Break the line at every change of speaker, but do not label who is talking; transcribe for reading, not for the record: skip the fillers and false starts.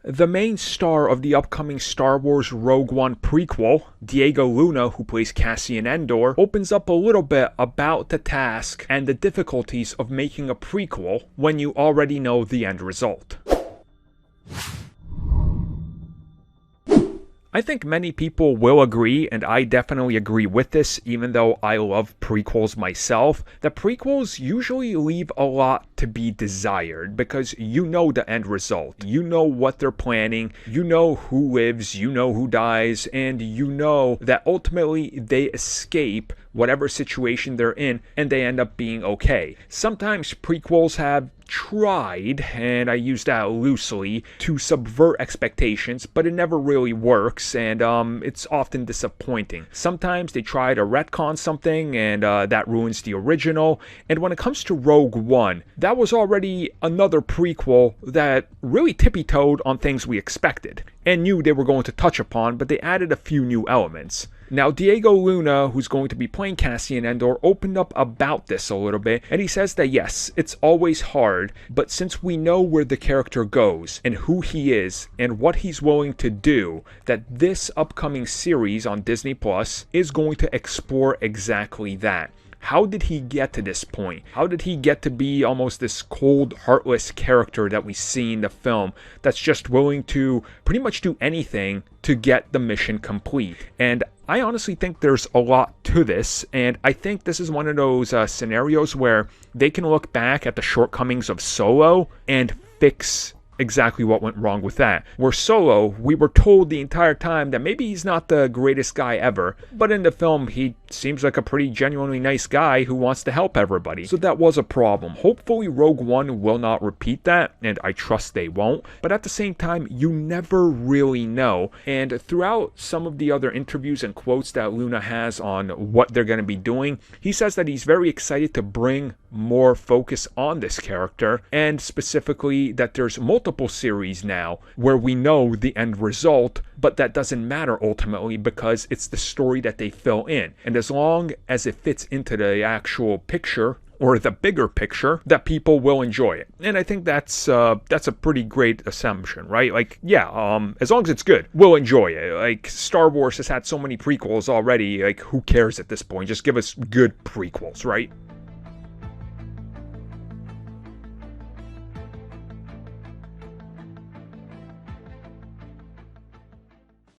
The main star of the upcoming Star Wars Rogue One prequel, Diego Luna, who plays Cassian Andor, opens up a little bit about the task and the difficulties of making a prequel when you already know the end result. I think many people will agree, and I definitely agree with this, even though I love prequels myself, that prequels usually leave a lot to be desired, because you know the end result. You know what they're planning, you know who lives, you know who dies, and you know that ultimately they escape whatever situation they're in, and they end up being okay. Sometimes prequels have tried, and I use that loosely, to subvert expectations, but it never really works, and it's often disappointing. Sometimes they try to retcon something, and that ruins the original. And when it comes to Rogue One, that was already another prequel that really tippy-toed on things we expected, and knew they were going to touch upon, but they added a few new elements. Now, Diego Luna, who's going to be playing Cassian Andor, opened up about this a little bit, and he says that yes, it's always hard, but since we know where the character goes, and who he is, and what he's willing to do, that this upcoming series on Disney Plus is going to explore exactly that. How did he get to this point? How did he get to be almost this cold, heartless character that we see in the film that's just willing to pretty much do anything to get the mission complete? And I honestly think there's a lot to this, and I think this is one of those scenarios where they can look back at the shortcomings of Solo and fix exactly what went wrong with that. Where Solo, we were told the entire time that maybe he's not the greatest guy ever, but in the film he seems like a pretty genuinely nice guy who wants to help everybody. So that was a problem. Hopefully Rogue One will not repeat that, and I trust they won't, but at the same time, you never really know. And throughout some of the other interviews and quotes that Luna has on what they're going to be doing, he says that he's very excited to bring more focus on this character, and specifically that there's multiple series now where we know the end result, but that doesn't matter ultimately because it's the story that they fill in. And as long as it fits into the actual picture, or the bigger picture, that people will enjoy it. And I think that's a pretty great assumption, right? Like, yeah, as long as it's good, we'll enjoy it. Like, Star Wars has had so many prequels already, like, who cares at this point? Just give us good prequels, right?